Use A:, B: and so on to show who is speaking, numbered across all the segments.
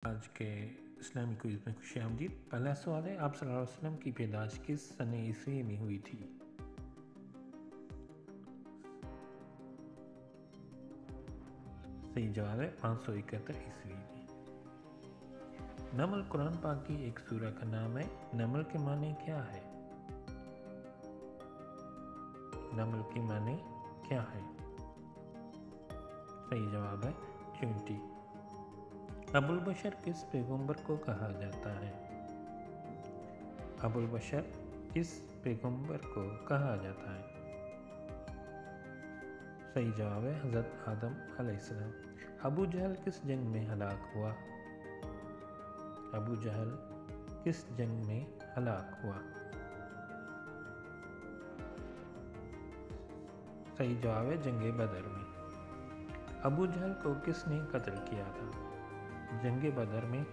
A: आज के इस्लामी क्विज़ में खुशामदीद। पहला सवाल है, आप सल्लल्लाहु अलैहि वसल्लम की पैदाइश किस सन ईस्वी में हुई थी? सही जवाब है 571 ईस्वी में। नमल कुरान पाक की एक सूरह का नाम है। नमल के माने क्या है? नमल के माने क्या है? सही जवाब है चींटी। अबुल बशर किस पैगंबर को कहा जाता है? अबुल बशर किस पैगंबर को कहा जाता है? सही जवाब है हज़रत आदम अलैहिस्सलाम। अबू जहल किस जंग में हलाक हुआ? अबू जहल किस जंग में हलाक हुआ? सही जवाब है जंगे बदर में। अबू जहल को किसने कत्ल किया था? जंगे बदर में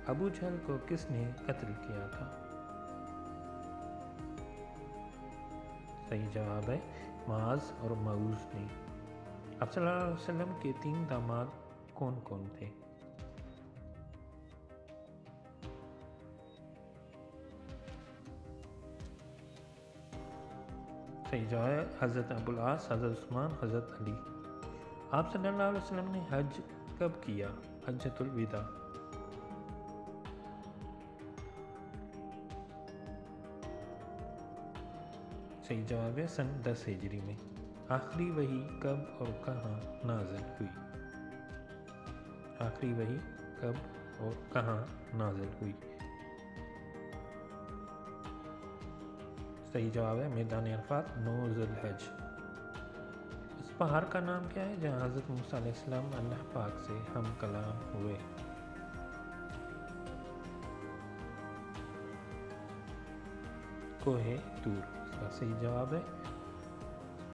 A: अबू जहल को किसने कत्ल किया था? सही जवाब है मुआज़ और मऊज़ ने। आप सल्लल्लाहु अलैहि वसल्लम के 3 दामाद कौन कौन थे? सही जवाब है हज़रत अबुल आस, हज़रत उस्मान, हज़रत अली। आप सल्लल्लाहु अलैहि वसल्लम ने हज कब किया? हज्जतुल विदा। सही जवाब है सन 10 हिजरी में। आखिरी वही कब और कहाँ नाज़िल हुई? आखिरी वही कब और कहाँ नाज़िल हुई? सही जवाब है मैदान अरफात 9 ज़ुल्हज। उस पहाड़ का नाम क्या है जहाँ हज़रत मूसा अलैहिस्सलाम अल्लाह पाक से हम कलाम हुए? कोहे तूर। इसका सही जवाब है